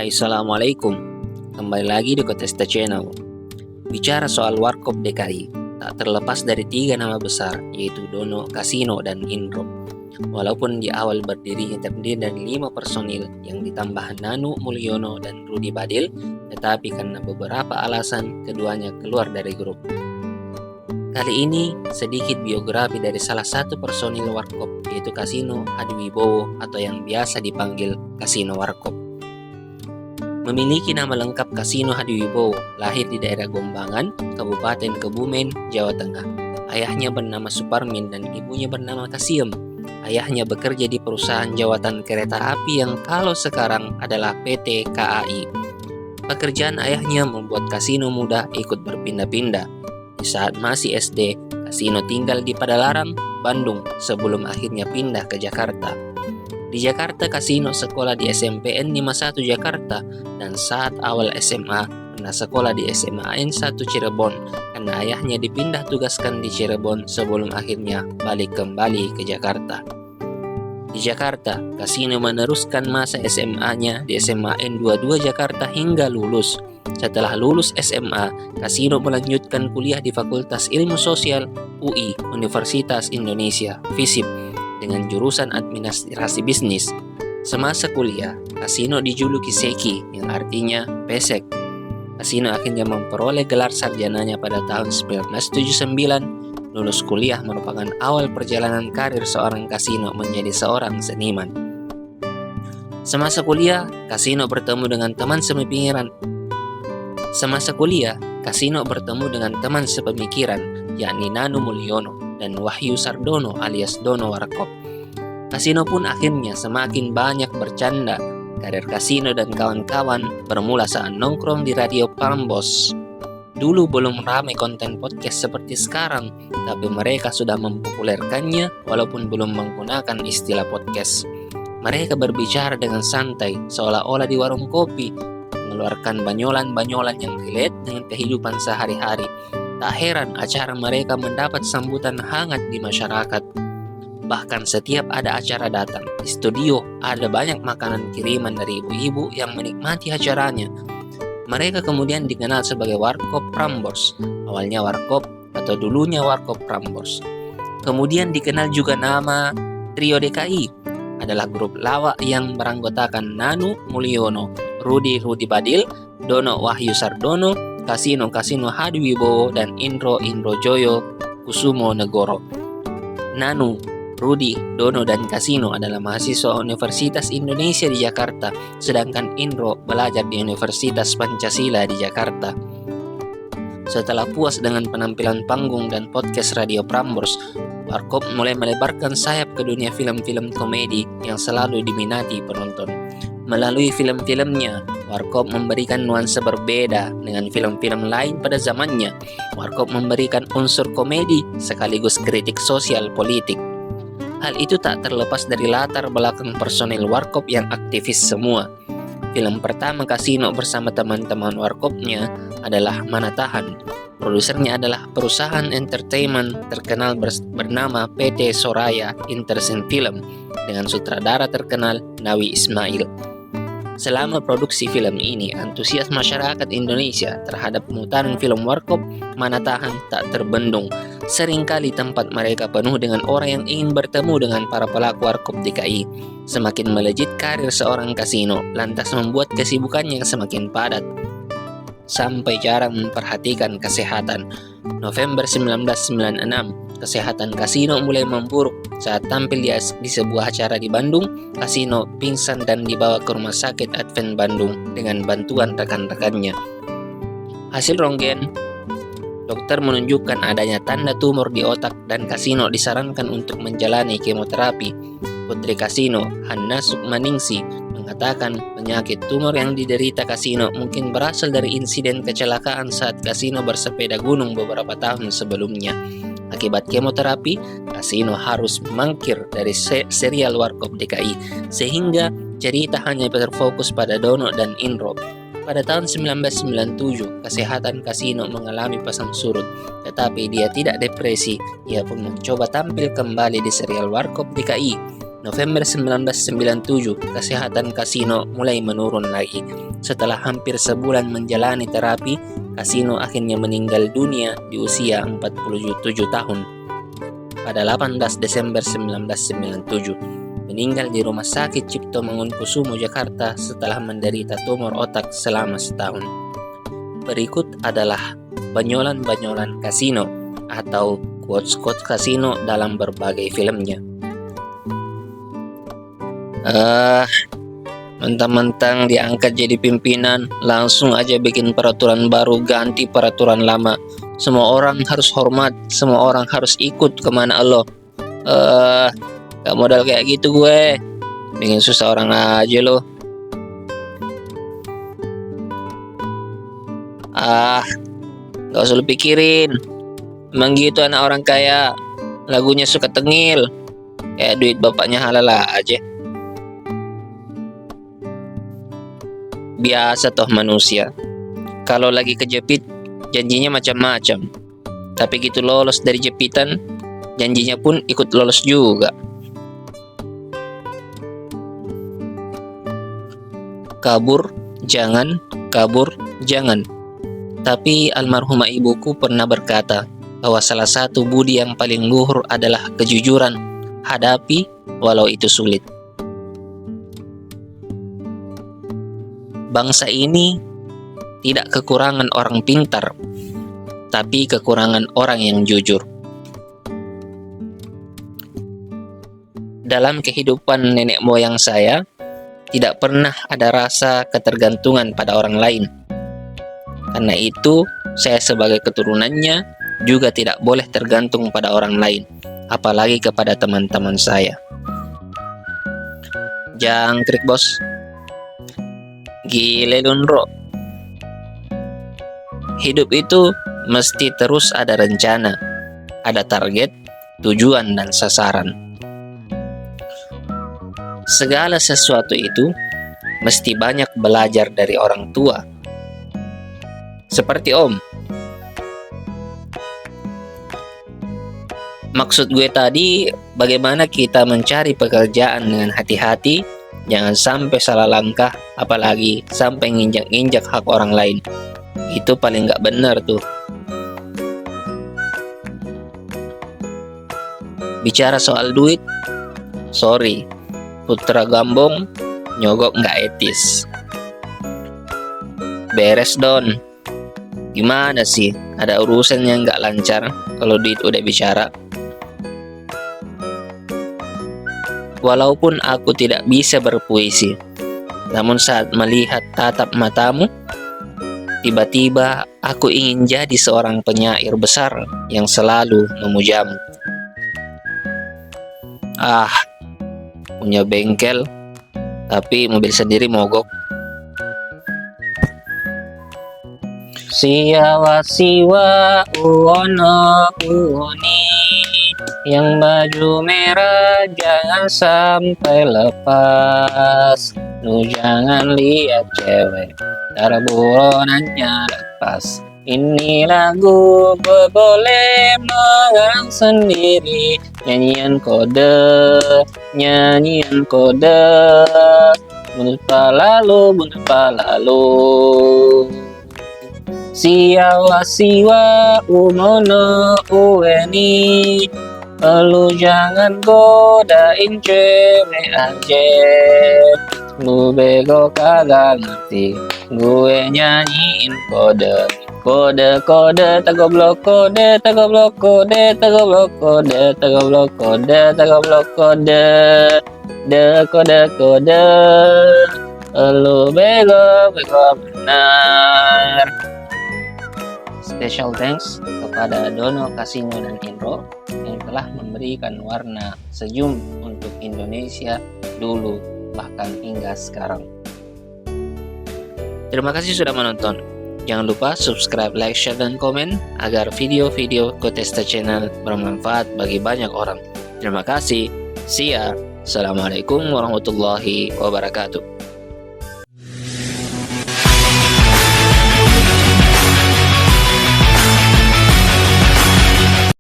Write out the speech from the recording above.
Hai, Assalamualaikum. Kembali lagi di Kotesta Channel. Bicara soal Warkop DKI, tak terlepas dari tiga nama besar, yaitu Dono, Kasino, dan Indro. Walaupun di awal berdirinya terdiri dari 5 personil yang ditambah Nanu Mulyono dan Rudi Badil, tetapi karena beberapa alasan keduanya keluar dari grup. Kali ini sedikit biografi dari salah satu personil Warkop, yaitu Kasino Hadiwibowo atau yang biasa dipanggil Kasino Warkop. Memiliki nama lengkap Kasino Hadiwibowo, lahir di daerah Gombangan, Kabupaten Kebumen, Jawa Tengah. Ayahnya bernama Suparmin dan ibunya bernama Kasiem. Ayahnya bekerja di perusahaan jawatan kereta api yang kalau sekarang adalah PT KAI. Pekerjaan ayahnya membuat Kasino muda ikut berpindah-pindah. Di saat masih SD, Kasino tinggal di Padalarang, Bandung sebelum akhirnya pindah ke Jakarta. Di Jakarta, Kasino sekolah di SMPN 51 Jakarta dan saat awal SMA pernah sekolah di SMA N1 Cirebon karena ayahnya dipindah tugaskan di Cirebon sebelum akhirnya balik kembali ke Jakarta. Di Jakarta, Kasino meneruskan masa SMA-nya di SMA N22 Jakarta hingga lulus. Setelah lulus SMA, Kasino melanjutkan kuliah di Fakultas Ilmu Sosial UI Universitas Indonesia FISIP dengan jurusan Administrasi Bisnis. Semasa kuliah, Kasino dijuluki Seki yang artinya pesek. Kasino akhirnya memperoleh gelar sarjananya pada tahun 1979. Lulus kuliah merupakan awal perjalanan karir seorang Kasino menjadi seorang seniman. Semasa kuliah, Kasino bertemu dengan teman sepemikiran, yakni Nanu Mulyono dan Wahyu Sardono alias Dono Warkop. Kasino pun akhirnya semakin banyak bercanda. Karir Kasino dan kawan-kawan bermula saat nongkrong di Radio Prambors. Dulu belum ramai konten podcast seperti sekarang, tapi mereka sudah mempopulerkannya walaupun belum menggunakan istilah podcast. Mereka berbicara dengan santai, seolah-olah di warung kopi, mengeluarkan banyolan-banyolan yang relate dengan kehidupan sehari-hari. Tak heran acara mereka mendapat sambutan hangat di masyarakat. Bahkan setiap ada acara datang, di studio ada banyak makanan kiriman dari ibu-ibu yang menikmati acaranya. Mereka kemudian dikenal sebagai Warkop Prambors, awalnya Warkop atau dulunya Warkop Prambors. Kemudian dikenal juga nama Trio DKI, adalah grup lawak yang beranggotakan Nanu Mulyono, Rudi Badil, Dono Wahyu Sardono, Kasino Hadiwibowo, dan Indro Joyo Kusumo Negoro. Nanu, Rudi, Dono, dan Kasino adalah mahasiswa Universitas Indonesia di Jakarta, sedangkan Indro belajar di Universitas Pancasila di Jakarta. Setelah puas dengan penampilan panggung dan podcast Radio Prambors, Warkop mulai melebarkan sayap ke dunia film-film komedi yang selalu diminati penonton. Melalui film-filmnya, Warkop memberikan nuansa berbeda dengan film-film lain pada zamannya. Warkop memberikan unsur komedi sekaligus kritik sosial politik. Hal itu tak terlepas dari latar belakang personil Warkop yang aktivis semua. Film pertama Kasino bersama teman-teman Warkopnya adalah Mana Tahan. Produsernya adalah perusahaan entertainment terkenal bernama PT Soraya Entertainment Film dengan sutradara terkenal Nawi Ismail. Selama produksi film ini, antusias masyarakat Indonesia terhadap pemutaran film Warkop Mana Tahan tak terbendung. Seringkali tempat mereka penuh dengan orang yang ingin bertemu dengan para pelaku Warkop DKI. Semakin melejit karir seorang Kasino, lantas membuat kesibukannya semakin padat, sampai jarang memperhatikan kesehatan. November 1996, kesehatan Kasino mulai memburuk. Saat tampil di sebuah acara di Bandung, Kasino pingsan dan dibawa ke Rumah Sakit Advent Bandung dengan bantuan rekan-rekannya. Hasil ronggen, dokter menunjukkan adanya tanda tumor di otak dan Kasino disarankan untuk menjalani kemoterapi. Putri Kasino, Hanna Sukmaningsi, mengatakan penyakit tumor yang diderita Kasino mungkin berasal dari insiden kecelakaan saat Kasino bersepeda gunung beberapa tahun sebelumnya. Akibat kemoterapi, Kasino harus mangkir dari serial Warkop DKI, sehingga cerita hanya terfokus pada Dono dan Indro. Pada tahun 1997, kesehatan Kasino mengalami pasang surut, tetapi dia tidak depresi. Ia pun mencoba tampil kembali di serial Warkop DKI. November 1997, kesehatan Casino mulai menurun lagi. Setelah hampir sebulan menjalani terapi, Casino akhirnya meninggal dunia di usia 47 tahun pada 18 Desember 1997. Meninggal di Rumah Sakit Cipto Mangunkusumo, Jakarta setelah menderita tumor otak selama setahun. Berikut adalah banyolan-banyolan Casino atau quotes-quotes Casino dalam berbagai filmnya. Mentang-mentang diangkat jadi pimpinan, langsung aja bikin peraturan baru, ganti peraturan lama. Semua orang harus hormat, semua orang harus ikut kemana lo. Gak modal kayak gitu gue. Bikin susah orang aja lo. Gak usah lu pikirin. Emang gitu anak orang kaya. Lagunya suka tengil. Kayak duit bapaknya halal aja. Biasa toh manusia. Kalau lagi kejepit, janjinya macam-macam. Tapi gitu lolos dari jepitan, janjinya pun ikut lolos juga. Kabur, jangan. Kabur, jangan. Tapi almarhumah ibuku pernah berkata bahwa salah satu budi yang paling luhur adalah kejujuran. Hadapi walau itu sulit. Bangsa ini tidak kekurangan orang pintar, tapi kekurangan orang yang jujur. Dalam kehidupan nenek moyang saya, tidak pernah ada rasa ketergantungan pada orang lain. Karena itu, saya sebagai keturunannya juga tidak boleh tergantung pada orang lain, apalagi kepada teman-teman saya. Jangkrik bos. Gile Lunro. Hidup itu mesti terus ada rencana, ada target, tujuan, dan sasaran. Segala sesuatu itu mesti banyak belajar dari orang tua. Seperti Om. Maksud gue tadi, bagaimana kita mencari pekerjaan dengan hati-hati. Jangan sampai salah langkah, apalagi sampai nginjak-nginjak hak orang lain. Itu paling gak benar tuh. Bicara soal duit, sorry, putra gambong nyogok gak etis. Beres Don. Gimana sih, ada urusan yang gak lancar kalau duit udah bicara. Walaupun aku tidak bisa berpuisi, namun saat melihat tatap matamu, tiba-tiba aku ingin jadi seorang penyair besar yang selalu memujamu. Punya bengkel, tapi mobil sendiri mogok. Siawa siwa uwono uwoni, yang baju merah jangan sampai lepas. Lu jangan lihat cewek, ntar buronannya lepas. Ini lagu gue boleh mengarang sendiri. Nyanyian kode, nyanyian kode. Buntut palalu. Siawa siwa umono uweni, lu jangan godain cewek aja. Lu bego kagak ngerti, gue nyanyiin kode. Kode kode tagoblok kode tagoblok kode tagoblok kode tagoblok kode tagoblok kode kode kode. Lu bego benar. Special thanks kepada Dono, Casino, dan Indro yang telah memberikan warna senyum untuk Indonesia dulu bahkan hingga sekarang. Terima kasih sudah menonton. Jangan lupa subscribe, like, share, dan komen agar video-video Kotesta Channel bermanfaat bagi banyak orang. Terima kasih. See ya. Assalamualaikum warahmatullahi wabarakatuh.